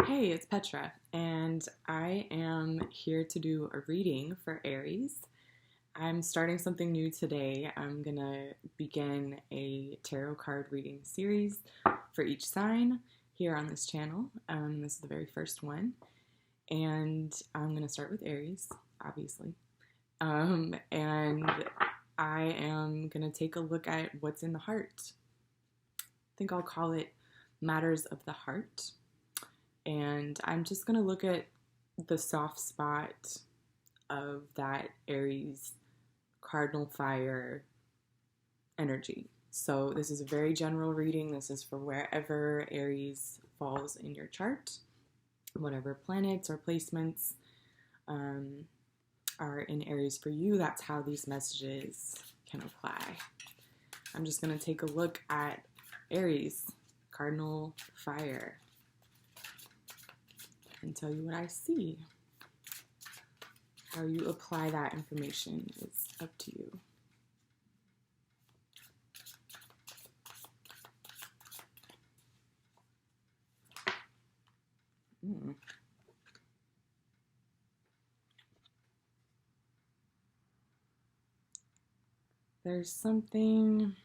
Hey, it's Petra, and I am here to do a reading for Aries. I'm starting something new today. I'm gonna begin a tarot card reading series for each sign here on this channel. This is the very first one, and I'm gonna start with Aries, obviously. And I am gonna take a look at what's in the heart. I think I'll call it Matters of the Heart. And I'm just going to look at the soft spot of that Aries cardinal fire energy. So this is a very general reading. This is for wherever Aries falls in your chart, whatever planets or placements are in Aries for you. That's how these messages can apply. I'm just going to take a look at Aries cardinal fire and tell you what I see. How you apply that information is up to you. There's something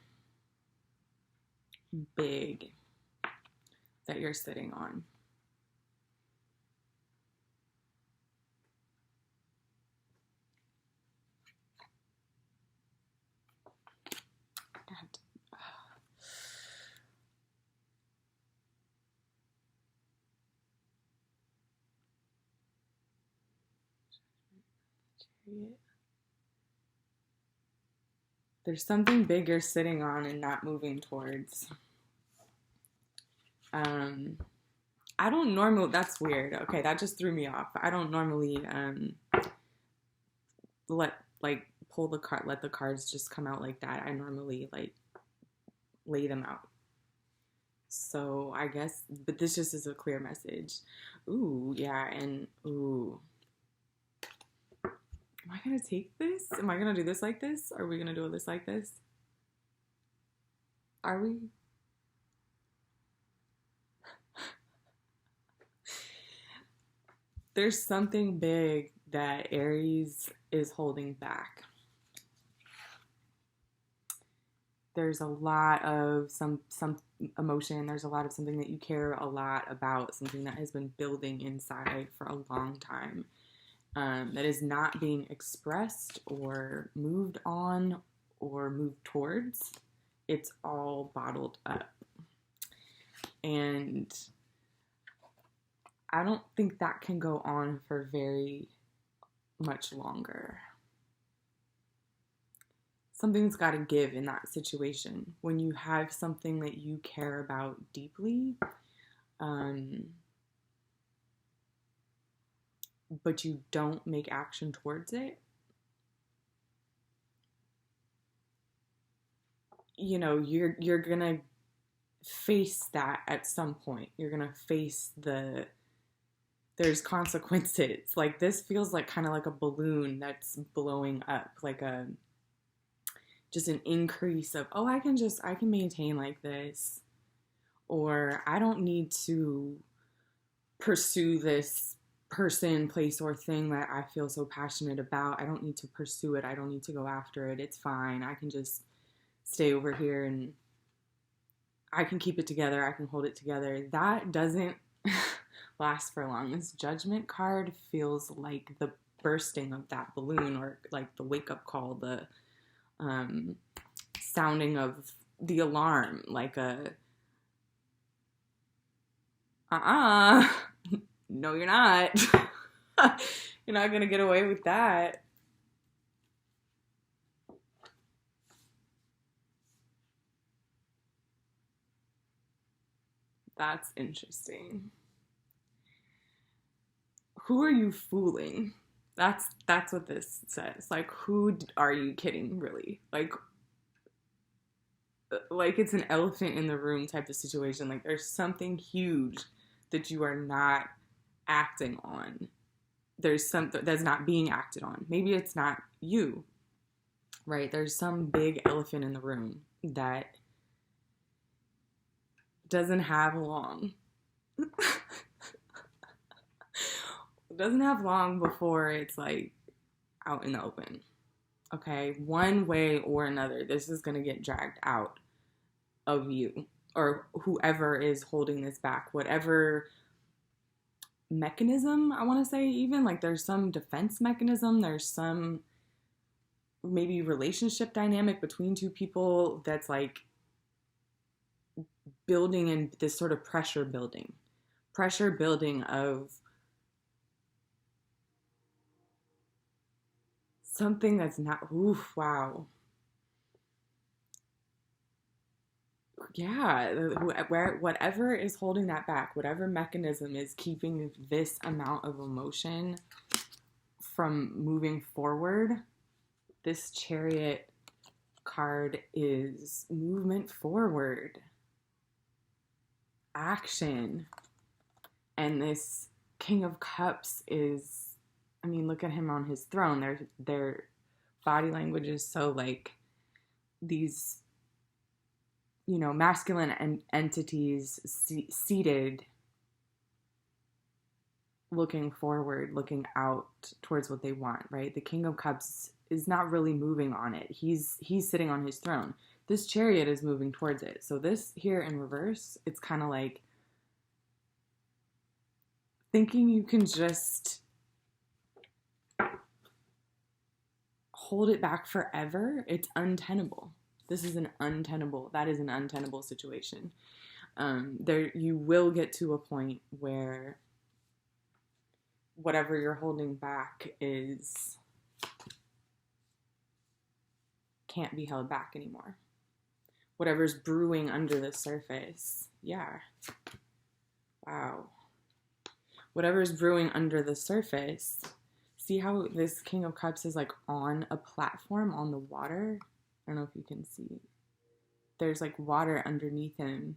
big that you're sitting on. There's something big you're sitting on and not moving towards. I don't normally, that's weird. Okay, that just threw me off. I don't normally pull the card, let the cards just come out like that. I normally lay them out. So I guess, but this just is a clear message. Ooh, yeah, and ooh. Am I gonna take this? Am I gonna do this like this? Are we gonna do this like this? Are we? There's something big that Aries is holding back. There's a lot of some emotion. There's a lot of something that you care a lot about, something that has been building inside for a long time. That is not being expressed or moved on or moved towards. It's all bottled up. And I don't think that can go on for very much longer. Something's got to give in that situation. When you have something that you care about deeply, but you don't make action towards it, you know, you're gonna face that at some point. You're gonna face there's consequences. Like, this feels like kind of like a balloon that's blowing up, like just an increase of, oh, I can maintain like this, or I don't need to pursue this person, place, or thing that I feel so passionate about. I don't need to pursue it. I don't need to go after it. It's fine. I can just stay over here and I can keep it together. I can hold it together. That doesn't last for long. This Judgment card feels like the bursting of that balloon, or like the wake-up call, the sounding of the alarm, like a no, you're not. You're not gonna get away with that. That's interesting. Who are you fooling? That's what this says. Like, who are you kidding, really? Like it's an elephant in the room type of situation. Like, there's something huge that you are not acting on. There's something that's not being acted on. Maybe it's not you, right? There's some big elephant in the room that doesn't have long. doesn't have long before it's like out in the open. Okay, one way or another, this is going to get dragged out of you or whoever is holding this back, whatever mechanism, I want to say, even like there's some defense mechanism, there's some maybe relationship dynamic between two people that's like building in this sort of pressure building of something that's not, oof, wow. Yeah, whatever is holding that back, whatever mechanism is keeping this amount of emotion from moving forward, this Chariot card is movement forward, action. And this King of Cups is, I mean, look at him on his throne. Their body language is so like these, you know, masculine entities seated, looking forward, looking out towards what they want, right? The King of Cups is not really moving on it. He's sitting on his throne. This Chariot is moving towards it. So this here in reverse, it's kind of like thinking you can just hold it back forever. It's untenable. This is an untenable, that is an untenable situation. You will get to a point where whatever you're holding back can't be held back anymore. Whatever's brewing under the surface. Yeah. Wow. Whatever's brewing under the surface. See how this King of Cups is like on a platform on the water? I don't know if you can see. There's like water underneath him.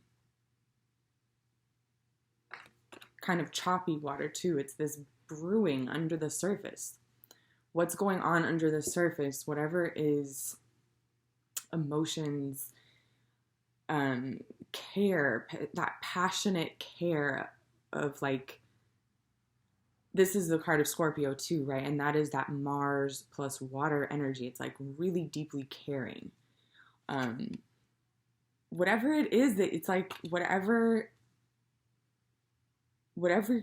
Kind of choppy water too. It's this brewing under the surface. What's going on under the surface, whatever is emotions, care, that passionate care of like, this is the card of Scorpio too, right? And that is that Mars plus water energy. It's like really deeply caring. Whatever it is, that it's like whatever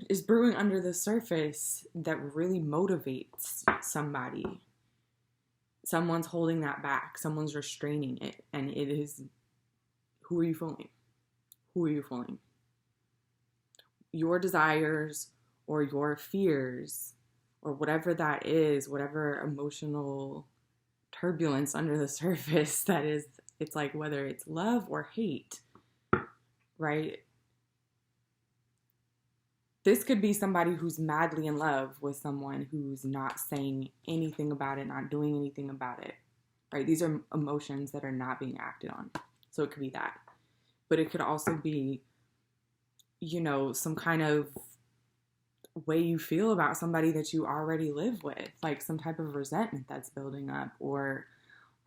is brewing under the surface that really motivates somebody. Someone's holding that back. Someone's restraining it. And it is, who are you fooling? Who are you fooling? Your desires or your fears or whatever that is, whatever emotional turbulence under the surface that is, it's like whether it's love or hate, right? This could be somebody who's madly in love with someone who's not saying anything about it, not doing anything about it, right? These are emotions that are not being acted on. So it could be that. But it could also be, you know, some kind of way you feel about somebody that you already live with, like some type of resentment that's building up, or,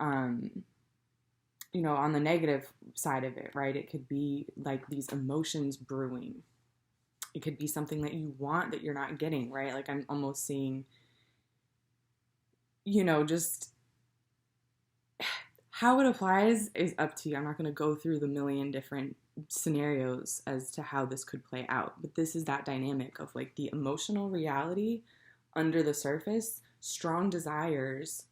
you know, on the negative side of it, right? It could be like these emotions brewing. It could be something that you want that you're not getting, right? Like I'm almost seeing, you know, just how it applies is up to you. I'm not going to go through the million different scenarios as to how this could play out, but this is that dynamic of like the emotional reality under the surface, strong desires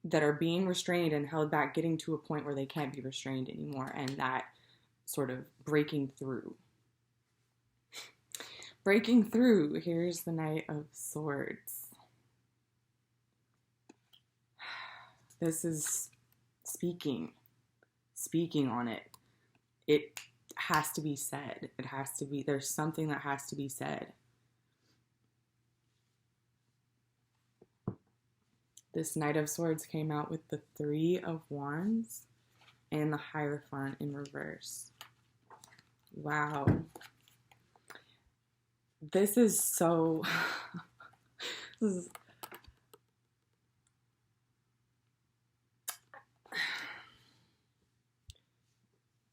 that are being restrained and held back, getting to a point where they can't be restrained anymore, and that sort of breaking through. Breaking through. Here's the Knight of Swords. This is speaking on it. It has to be said. It has to be, there's something that has to be said. This Knight of Swords came out with the Three of Wands and the Hierophant in reverse. Wow. This is so, this is,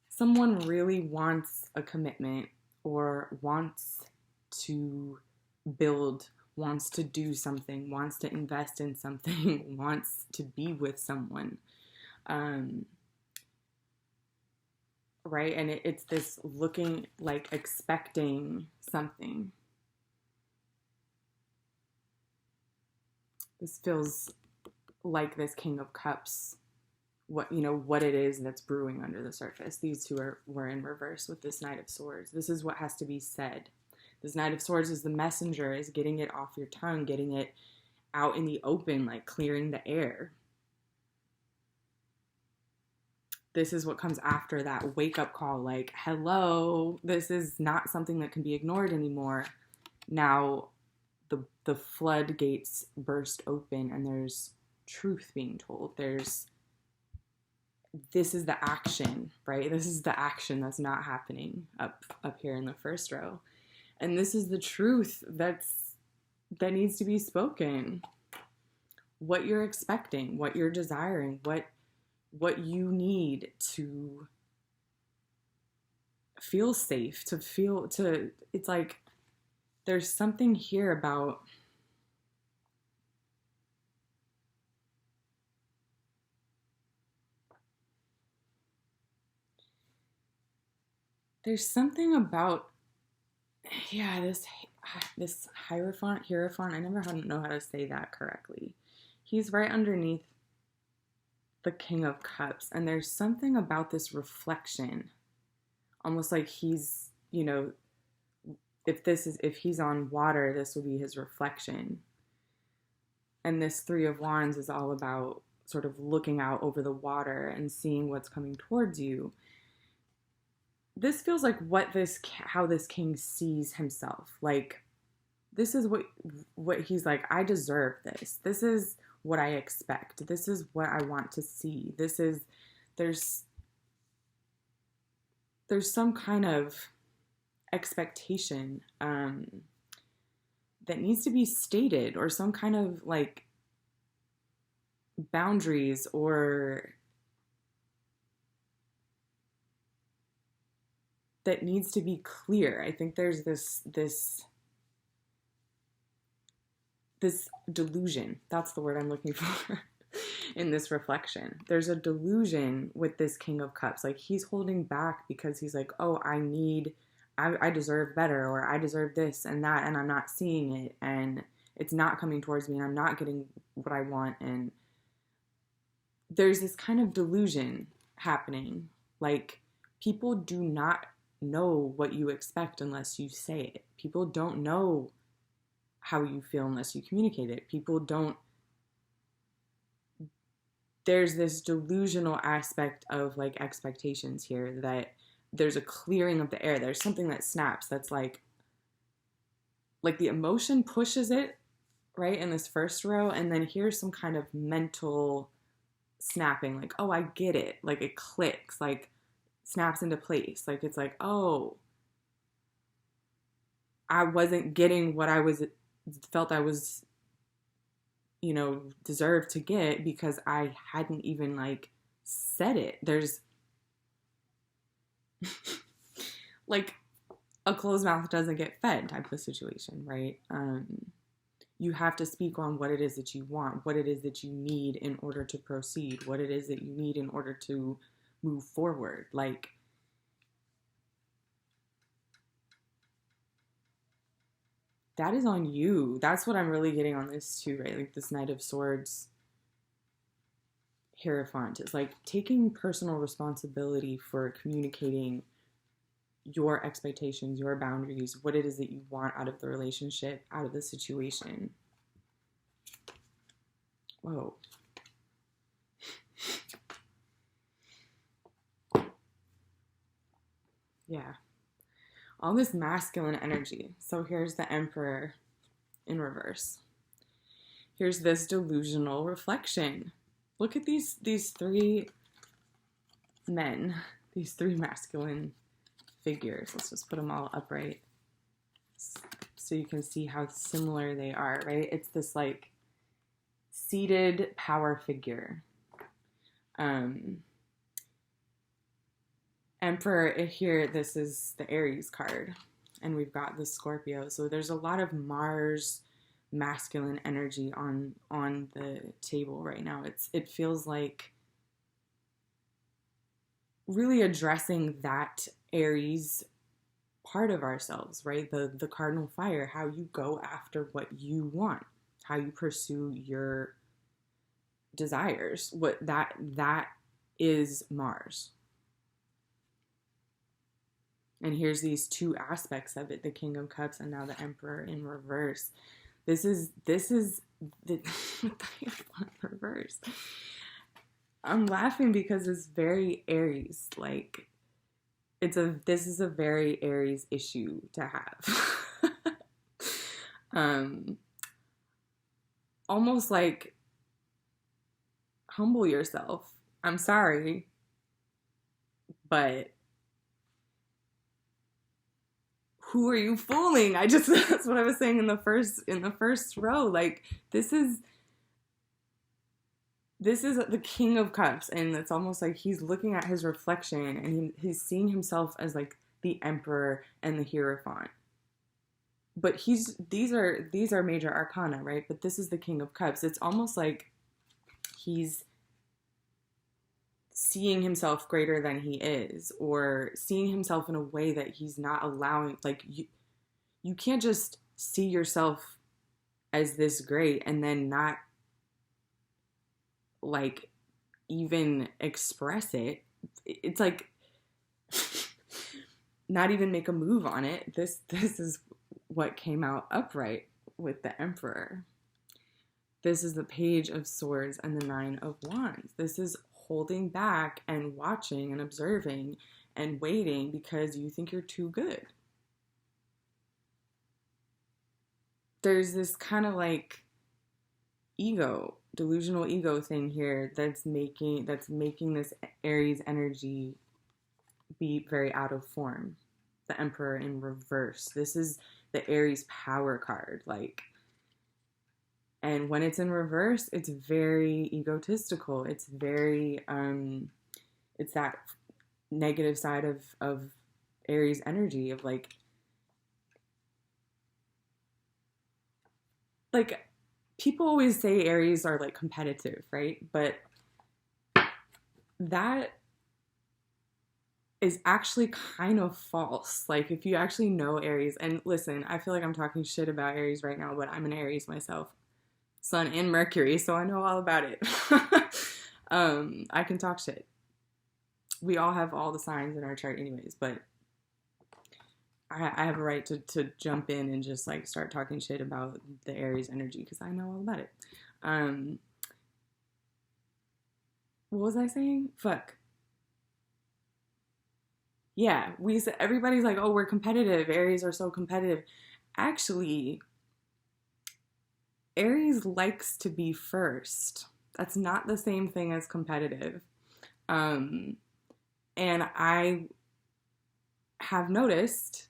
someone really wants a commitment or wants to build, wants to do something, wants to invest in something, wants to be with someone. Right? And it's this looking, like expecting something. This feels like this King of Cups, what it is that's brewing under the surface. These two were in reverse with this Knight of Swords. This is what has to be said. This Knight of Swords is the messenger, is getting it off your tongue, getting it out in the open, like clearing the air. This is what comes after that wake-up call, like, hello, this is not something that can be ignored anymore. Now the floodgates burst open and there's truth being told. This is the action, right? This is the action that's not happening up here in the first row. And this is the truth that needs to be spoken. What you're expecting, what you're desiring, what you need to feel safe, it's like there's something here about this Hierophant, I never know how to say that correctly. He's right underneath the King of Cups, and there's something about this reflection, almost like he's, if he's on water, this would be his reflection. And this Three of Wands is all about sort of looking out over the water and seeing what's coming towards you. This feels like how this king sees himself. Like, this is what he's like, I deserve this. This is what I expect. This is what I want to see. There's some kind of expectation that needs to be stated, or some kind of like boundaries, or that needs to be clear. I think there's this delusion. That's the word I'm looking for in this reflection. There's a delusion with this King of Cups. Like, he's holding back because he's like, oh, I deserve better, or I deserve this and that, and I'm not seeing it, and it's not coming towards me, and I'm not getting what I want. And there's this kind of delusion happening. Like, people do not know what you expect unless you say it. People don't know how you feel unless you communicate it. There's this delusional aspect of like expectations here, that there's a clearing of the air. There's something that snaps, that's like the emotion pushes it, right, in this first row, and then here's some kind of mental snapping, like, oh, I get it. Like, it clicks, like, snaps into place. Like, it's like, oh, I wasn't getting what I felt I was, deserved to get, because I hadn't even like said it. There's like a closed mouth doesn't get fed type of situation, right? You have to speak on what it is that you want, what it is that you need in order to proceed, what it is that you need in order to move forward. Like, that is on you. That's what I'm really getting on this too, right? Like, this Knight of Swords Hierophant is like taking personal responsibility for communicating your expectations, your boundaries, what it is that you want out of the relationship, out of the situation. Whoa. Yeah. All this masculine energy. So here's the Emperor in reverse. Here's this delusional reflection. Look at these three men, these three masculine figures. Let's just put them all upright so you can see how similar they are, right? It's this like seated power figure. Emperor here, this is the Aries card. and we've got the Scorpio. So there's a lot of Mars masculine energy on the table right now. It feels like really addressing that Aries part of ourselves, right? The cardinal fire, how you go after what you want, how you pursue your desires. What that is Mars. And here's these two aspects of it, the King of Cups and now the Emperor in reverse. This is the reverse. I'm laughing because it's very Aries. Like, this is a very Aries issue to have. Almost like, humble yourself. I'm sorry, but who are you fooling? That's what I was saying in the first row. Like, this is the King of Cups, and it's almost like he's looking at his reflection, and he's seeing himself as like the Emperor and the Hierophant. But these are major arcana, right? But this is the King of Cups. It's almost like he's seeing himself greater than he is, or seeing himself in a way that he's not allowing. Like, you can't just see yourself as this great and then not like even express it. It's like not even make a move on it. This is what came out upright with the Emperor. This is the Page of Swords and the Nine of Wands. This is holding back and watching and observing and waiting because you think you're too good. There's this kind of like delusional ego thing here that's making this Aries energy be very out of form. The Emperor in reverse. This is the Aries power card, like, and when it's in reverse, it's very egotistical. It's very it's that negative side of Aries energy of like people always say Aries are like competitive, right? But that is actually kind of false. Like, if you actually know Aries, and listen, I feel like I'm talking shit about Aries right now, but I'm an Aries myself, Sun and Mercury, so I know all about it. I can talk shit. We all have all the signs in our chart anyways, but I have a right to jump in and just like start talking shit about the Aries energy because I know all about it. What was I saying? Fuck. Yeah, everybody's like, oh, we're competitive. Aries are so competitive. Actually, Aries likes to be first. That's not the same thing as competitive. And I have noticed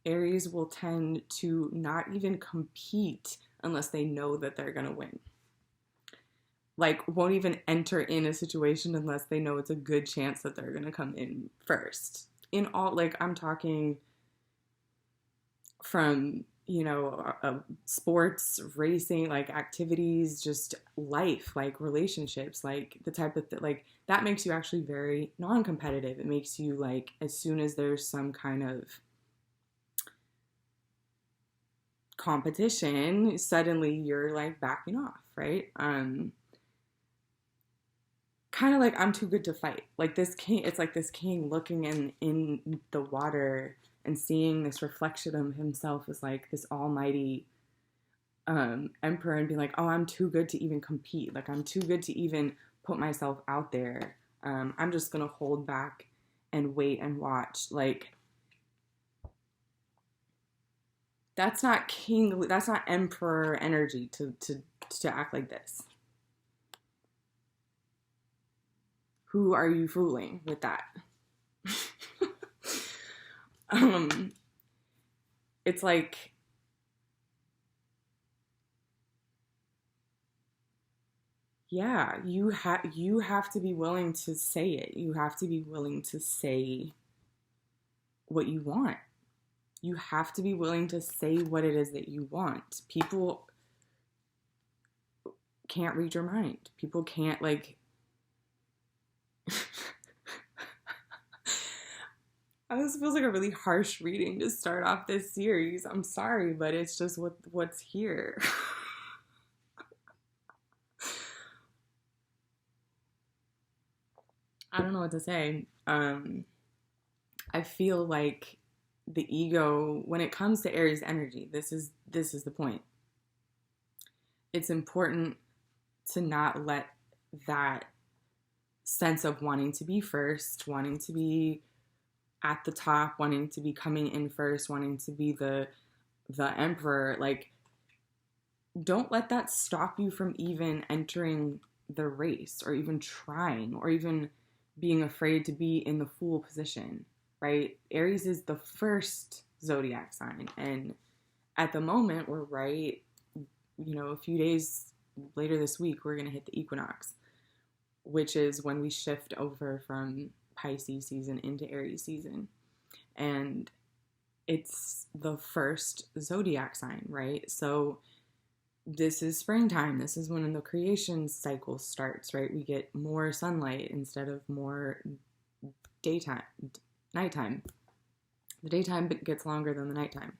Aries will tend to not even compete unless they know that they're going to win. Like, won't even enter in a situation unless they know it's a good chance that they're going to come in first. In all, like, I'm talking from, sports, racing, like activities, just life, like relationships, like the type of like that makes you actually very non-competitive. It makes you like, as soon as there's some kind of competition, suddenly you're like backing off, right? Kind of like, I'm too good to fight. Like this king, it's like this king looking in the water and seeing this reflection of himself as like this almighty emperor and being like, oh, I'm too good to even compete. Like, I'm too good to even put myself out there. I'm just going to hold back and wait and watch. Like, that's not emperor energy to act like this. Who are you fooling with that? It's like, yeah, you have to be willing to say it. You have to be willing to say what you want. you have to be willing to say what it is that you want. People can't read your mind. People can't, like, this feels like a really harsh reading to start off this series. I'm sorry, but it's just what's here. I don't know what to say. I feel like the ego, when it comes to Aries energy, this is the point. It's important to not let that sense of wanting to be first, wanting to be at the top, wanting to be coming in first, wanting to be the emperor, like, don't let that stop you from even entering the race, or even trying, or even being afraid to be in the Fool position, right? Aries is the first zodiac sign, and at the moment, we're right, a few days later this week, we're going to hit the equinox, which is when we shift over from Pisces season into Aries season. And it's the first zodiac sign, right? So this is springtime. This is when the creation cycle starts, right? We get more sunlight instead of more nighttime. The daytime gets longer than the nighttime.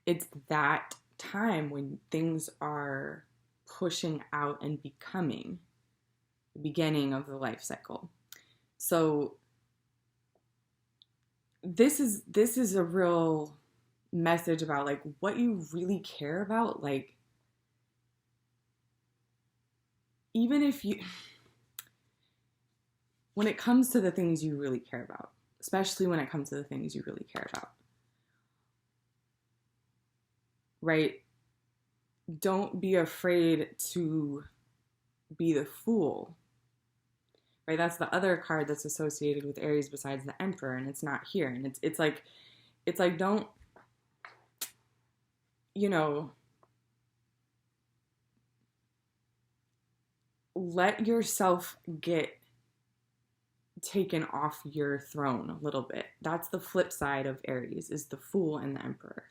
It's that time when things are pushing out and becoming the beginning of the life cycle. So this is a real message about, like, what you really care about. Like, even if when it comes to the things you really care about, especially when it comes to the things you really care about, right? Don't be afraid to be the Fool, right? That's the other card that's associated with Aries besides the Emperor, and it's not here. And it's like don't, let yourself get taken off your throne a little bit. That's the flip side of Aries, is the Fool and the Emperor.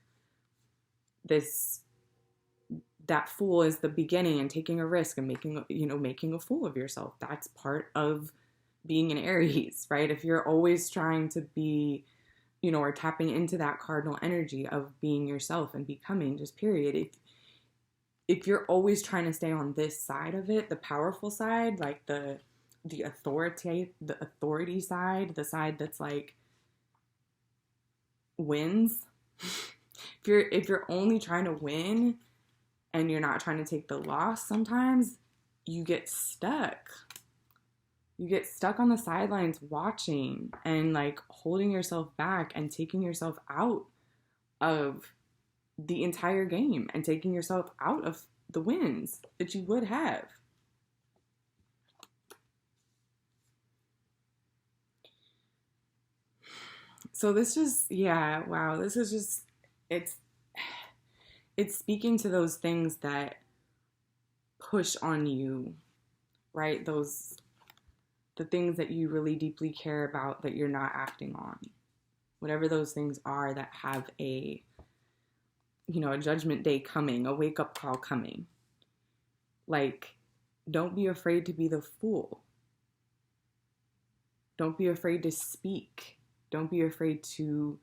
That Fool is the beginning, and taking a risk and making a fool of yourself. That's part of being an Aries, right? If you're always trying to be, or tapping into that cardinal energy of being yourself and becoming, just period. If you're always trying to stay on this side of it, the powerful side, like the authority side, the side that's like wins. If you're only trying to win and you're not trying to take the loss, sometimes you get stuck. You get stuck on the sidelines watching and, like, holding yourself back and taking yourself out of the entire game and taking yourself out of the wins that you would have. So this just, this is just, it's speaking to those things that push on you, right? The things that you really deeply care about that you're not acting on. Whatever those things are that have a judgment day coming, a wake-up call coming. Like, don't be afraid to be the Fool. Don't be afraid to speak. Don't be afraid to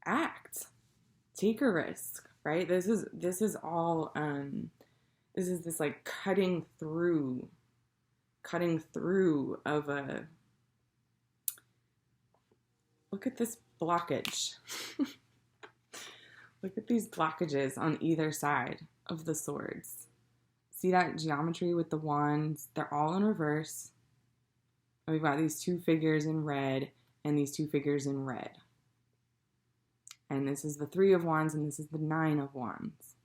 act. Take a risk, right? This is all this like cutting through of a, look at this blockage. Look at these blockages on either side of the swords. See that geometry with the wands? They're all in reverse. And we've got these two figures in red and these two figures in red. And this is the 3 of Wands and this is the 9 of Wands.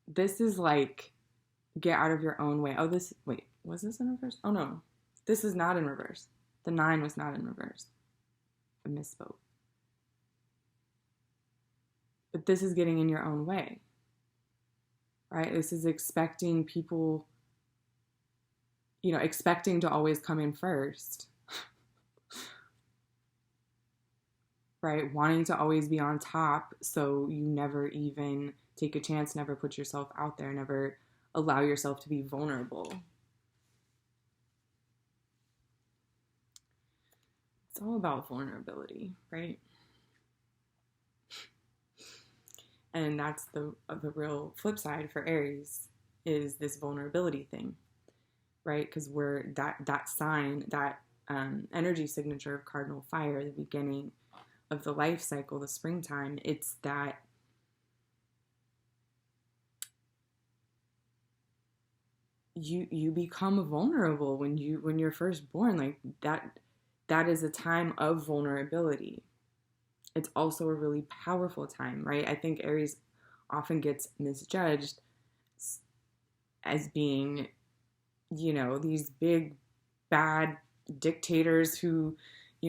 This is like, get out of your own way. Oh, wait, was this in reverse? Oh no, this is not in reverse. The 9 was not in reverse. I misspoke. But this is getting in your own way, right? This is expecting people, expecting to always come in first, right? Wanting to always be on top, so you never even take a chance, never put yourself out there, never allow yourself to be vulnerable. It's all about vulnerability, right? And that's the real flip side for Aries, is this vulnerability thing, right? Because we're that sign, that energy signature of cardinal fire, the beginning of the life cycle, the springtime. It's that you become vulnerable when you're first born. Like that is a time of vulnerability. It's also a really powerful time, right? I think Aries often gets misjudged as being, these big bad dictators who,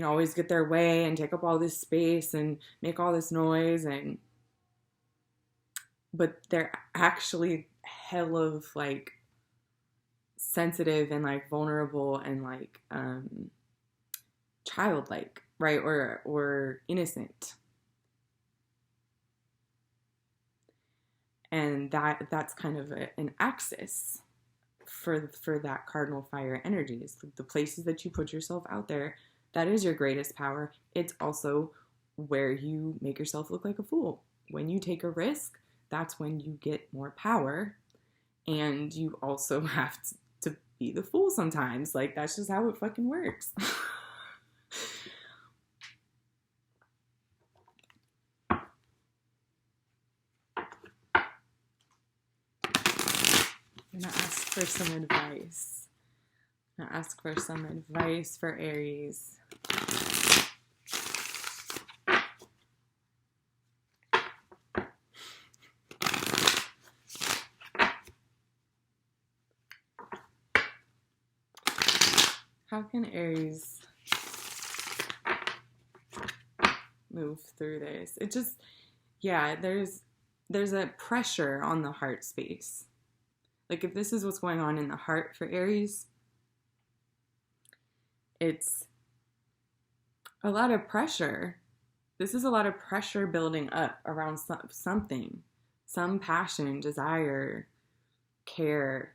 always get their way and take up all this space and make all this noise, but they're actually hell of like sensitive and like vulnerable and like childlike, right? Or innocent. And that's kind of an axis for that cardinal fire energy. Is the places that you put yourself out there, that is your greatest power. It's also where you make yourself look like a fool. When you take a risk, that's when you get more power. And you also have to be the fool sometimes. Like, that's just how it fucking works. I'm gonna ask for some advice. I'm gonna ask for some advice for Aries. How can Aries move through this? It just, there's a pressure on the heart space. Like, if this is what's going on in the heart for Aries, it's a lot of pressure. This is a lot of pressure building up around something, some passion, desire, care,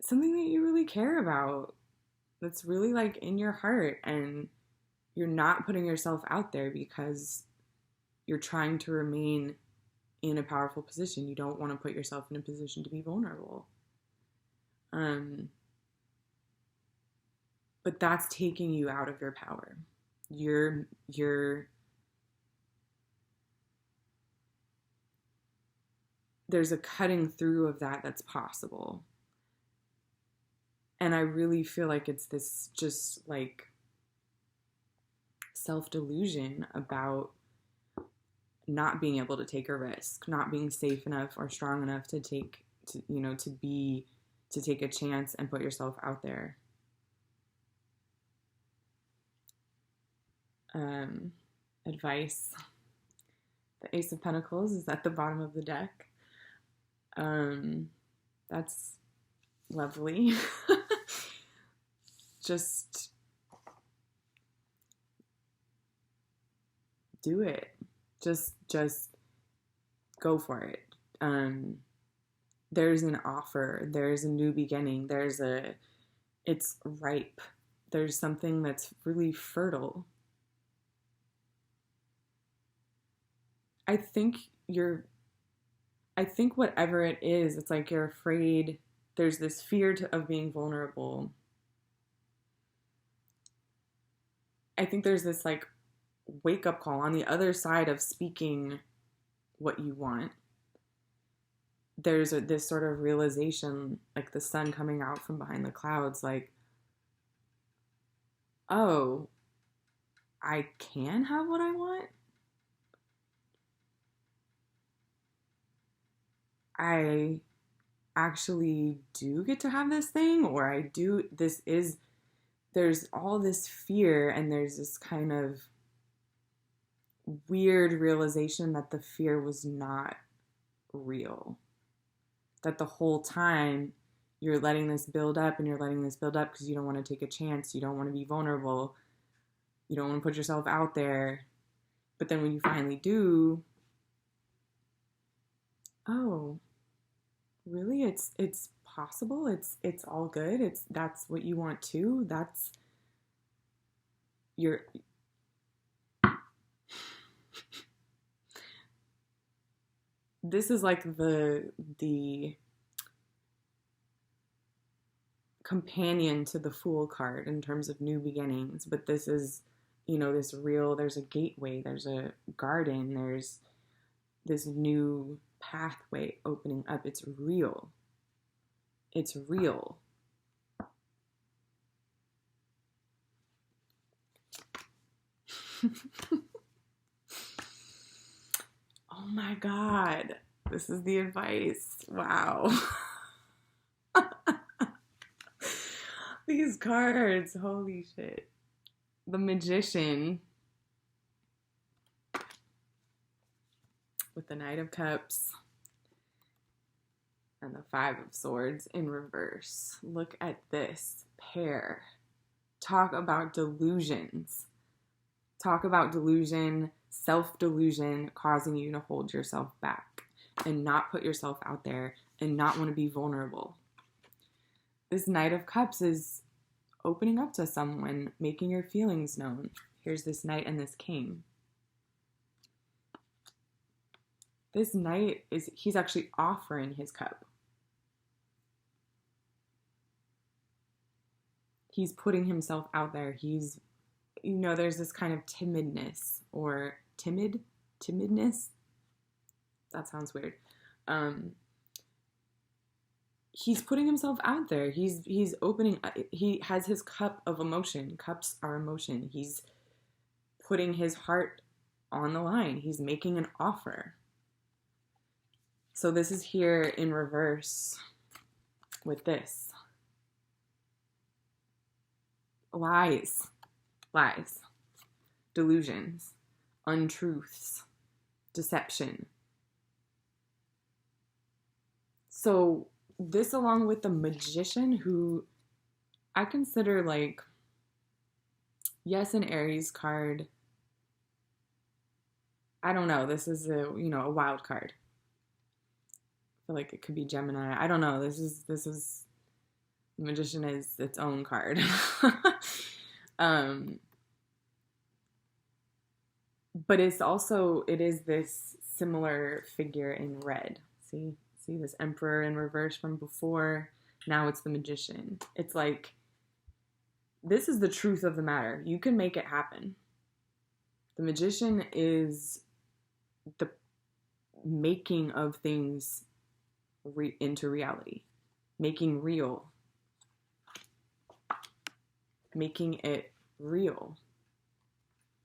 something that you really care about, that's really like in your heart, and you're not putting yourself out there because you're trying to remain in a powerful position. You don't want to put yourself in a position to be vulnerable. But that's taking you out of your power. There's a cutting through of that's possible. And I really feel like it's this just like self-delusion about not being able to take a risk, not being safe enough or strong enough to take a chance and put yourself out there. Advice. The Ace of Pentacles is at the bottom of the deck. That's lovely. Just do it. Just go for it. There's an offer. There's a new beginning. It's ripe. There's something that's really fertile. I think whatever it is, it's like you're afraid. There's this fear of being vulnerable. I think there's this like wake up call on the other side of speaking what you want. There's this sort of realization, like the sun coming out from behind the clouds, like, oh, I can have what I want. I actually do get to have this thing, or there's all this fear, and there's this kind of weird realization that the fear was not real. that the whole time you're letting this build up and you're letting this build up because you don't want to take a chance. You don't want to be vulnerable. You don't want to put yourself out there. But then when you finally do, oh, really? It's possible. It's all good. That's what you want too. That's your this is like the companion to the Fool card in terms of new beginnings, but this is, this real, there's a gateway, there's a garden, there's this new pathway opening up. It's real. It's real. Oh my God. This is the advice. Wow. These cards. Holy shit. The Magician with the Knight of Cups and the Five of Swords in reverse. Look at this pair. Talk about delusions. Talk about delusion, self-delusion, causing you to hold yourself back and not put yourself out there and not want to be vulnerable. This Knight of Cups is opening up to someone, making your feelings known. Here's this Knight and this King. This Knight he's actually offering his cup. He's putting himself out there. He's, there's this kind of timidness or timidness. That sounds weird. He's putting himself out there. He's opening, he has his cup of emotion. Cups are emotion. He's putting his heart on the line. He's making an offer. So this is here in reverse with this. Lies, delusions, untruths, deception. So this, along with the Magician, who I consider like, yes, an Aries card. I don't know. This is a wild card. I feel like it could be Gemini. I don't know. This is the Magician is its own card. But it is this similar figure in red. See this Emperor in reverse from before. Now it's the Magician. It's like, this is the truth of the matter. You can make it happen. The Magician is the making of things into reality. Making real. Making it real.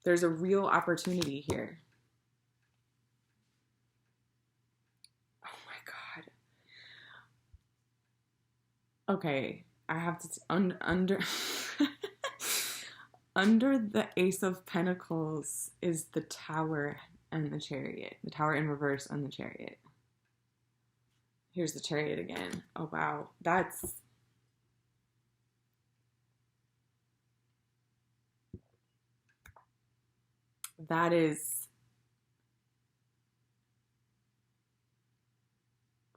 There's a real opportunity here. Oh my God. Okay, I have to under under the Ace of Pentacles is the Tower and the Chariot. The Tower in reverse and the Chariot. Here's the Chariot again. Oh wow, that is,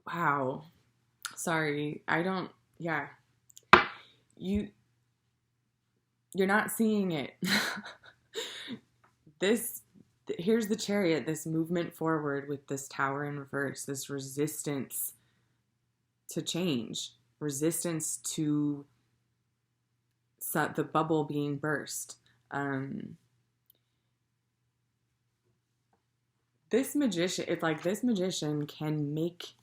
wow. Sorry, you're not seeing it. Here's the Chariot, this movement forward with this Tower in reverse, this resistance to change, resistance to the bubble being burst. This Magician can make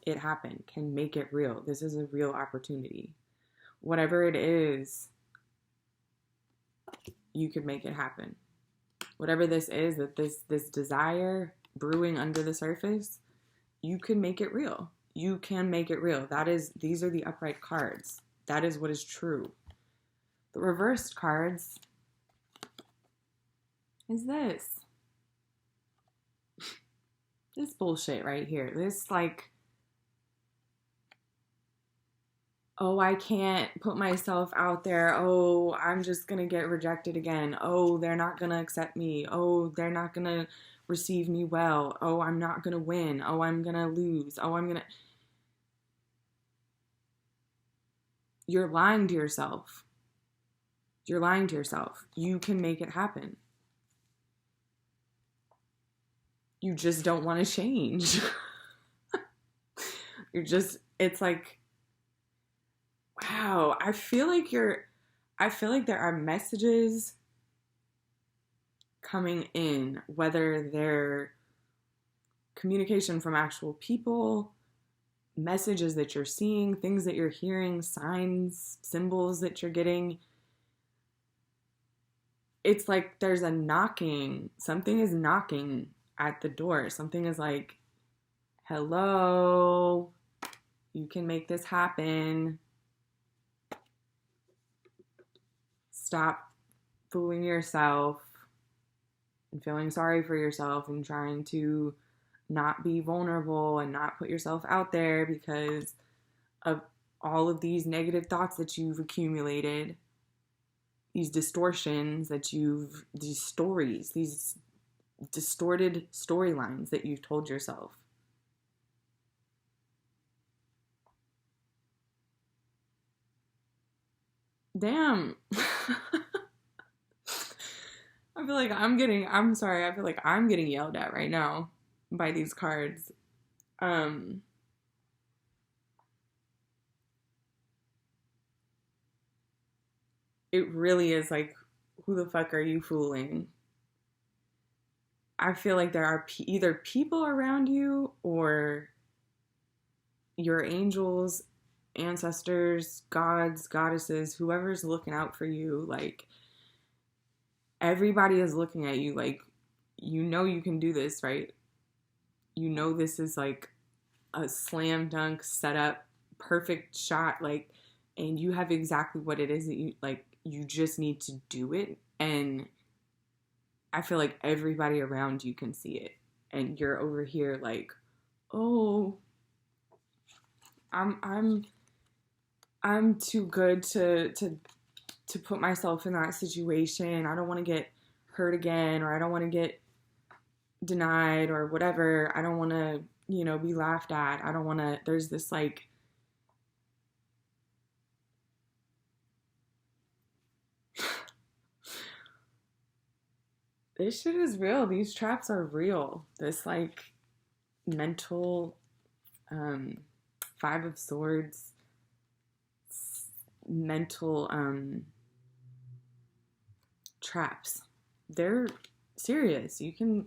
it happen, can make it real. This is a real opportunity. Whatever it is, you could make it happen. Whatever this is, that this desire brewing under the surface, you can make it real. You can make it real. These are the upright cards. That is what is true. The reversed cards is this. This bullshit right here. This, like, oh, I can't put myself out there. Oh, I'm just going to get rejected again. Oh, they're not going to accept me. Oh, they're not going to receive me well. Oh, I'm not going to win. Oh, I'm going to lose. Oh, I'm going to. You're lying to yourself. You're lying to yourself. You can make it happen. You just don't want to change. It's like, wow, I feel like there are messages coming in, whether they're communication from actual people, messages that you're seeing, things that you're hearing, signs, symbols that you're getting. It's like there's a knocking. Something is knocking at the door. Something is like, hello, you can make this happen. Stop fooling yourself and feeling sorry for yourself and trying to not be vulnerable and not put yourself out there because of all of these negative thoughts that you've accumulated, these distortions that these stories, these distorted storylines that you've told yourself. Damn. I feel like I'm sorry, I feel like I'm getting yelled at right now by these cards. It really is like, who the fuck are you fooling? I feel like there are either people around you or your angels, ancestors, gods, goddesses, whoever's looking out for you. Like, everybody is looking at you like, you know you can do this, right? You know this is like a slam dunk setup, perfect shot, like, and you have exactly what it is that you like. You just need to do it, and I feel like everybody around you can see it, and you're over here like, oh, I'm I'm too good to put myself in that situation. I don't want to get hurt again, or I don't want to get denied or whatever. I don't want to, be laughed at. I don't want to, there's this like, this shit is real. These traps are real. This like mental, Five of Swords, mental, traps. They're serious. You can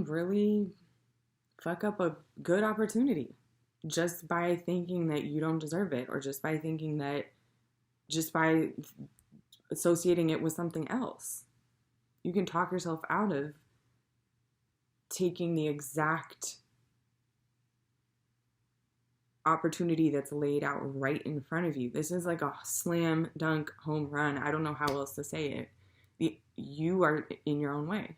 really fuck up a good opportunity just by thinking that you don't deserve it, or just by associating it with something else. You can talk yourself out of taking the exact opportunity that's laid out right in front of you. This is like a slam dunk home run. I don't know how else to say it. You are in your own way.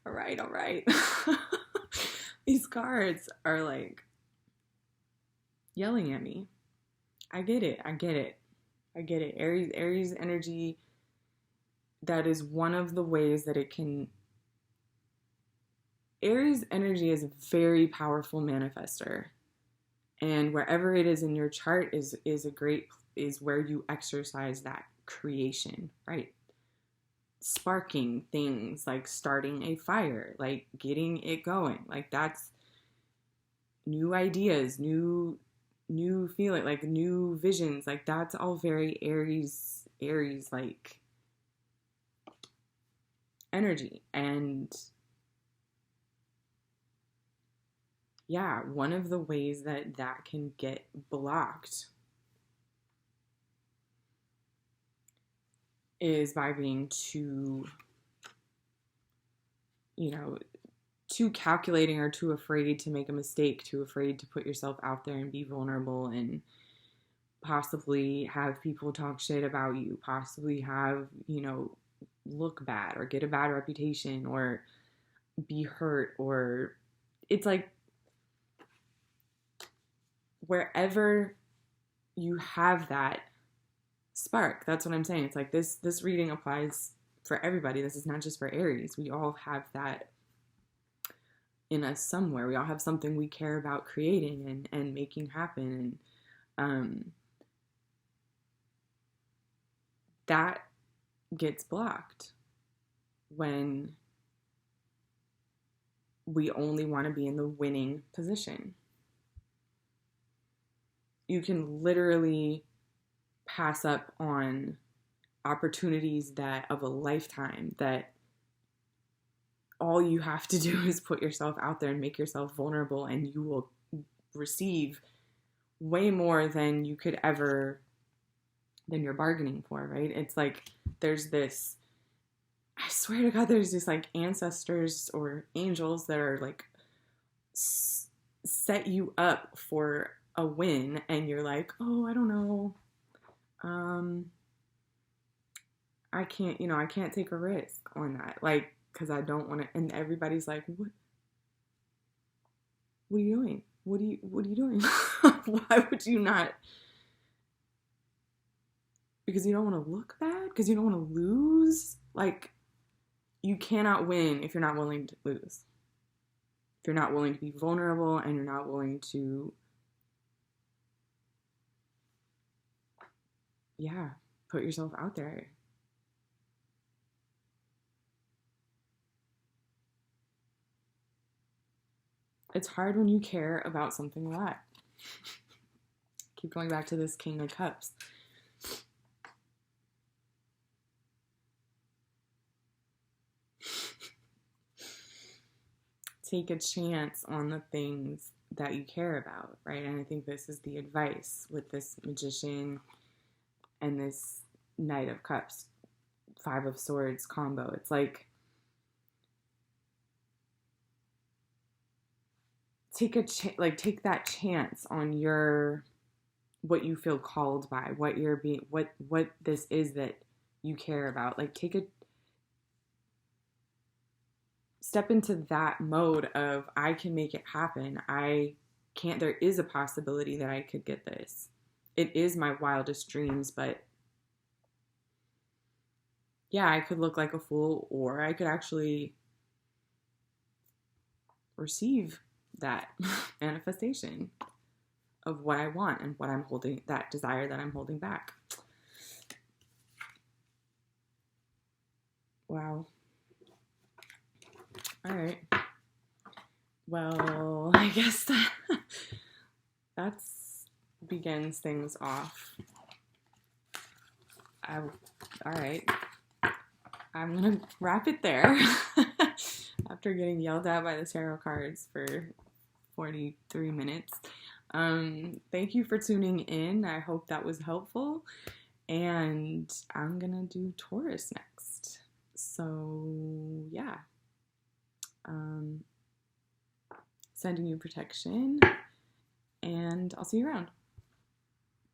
All right. These cards are like yelling at me. I get it. Aries energy, that is one of the ways that it can. Aries energy is a very powerful manifester. And wherever it is in your chart is where you exercise that creation, right? Sparking things, like starting a fire, like getting it going. Like, that's new ideas, new feeling, like new visions. Like, that's all very Aries like energy. And yeah, one of the ways that can get blocked is by being too calculating, or too afraid to make a mistake, too afraid to put yourself out there and be vulnerable, and possibly have people talk shit about you, possibly have, look bad or get a bad reputation or be hurt, or it's like wherever you have that spark, that's what I'm saying. It's like this reading applies for everybody. This is not just for Aries. We all have that in us somewhere. We all have something we care about creating and making happen. And that gets blocked when we only want to be in the winning position. You can literally pass up on opportunities that of a lifetime, that all you have to do is put yourself out there and make yourself vulnerable, and you will receive way more than you could ever, than you're bargaining for, right? It's like there's this, I swear to God, there's this like ancestors or angels that are like set you up for a win, and you're like, oh, I don't know, I can't take a risk on that, like, because I don't want to. And everybody's like, what are you doing? What are you doing? Why would you not? Because you don't want to look bad? Because you don't want to lose? Like, you cannot win if you're not willing to lose. If you're not willing to be vulnerable, and you're not willing to, put yourself out there. It's hard when you care about something a lot. Keep going back to this King of Cups. Take a chance on the things that you care about, right? And I think this is the advice with this Magician and this Knight of Cups, Five of Swords combo. It's like, take that chance on what you feel called by, what this is that you care about. Like, step into that mode of, I can make it happen. There is a possibility that I could get this. It is my wildest dreams, but yeah, I could look like a fool, or I could actually receive that manifestation of what I want and what I'm holding, that desire that I'm holding back. Wow. All right. Well, I guess that's begins things off. All right. I'm going to wrap it there after getting yelled at by the tarot cards for 43 minutes. Thank you for tuning in. I hope that was helpful. And I'm going to do Taurus next. So, yeah. Sending you protection, and I'll see you around.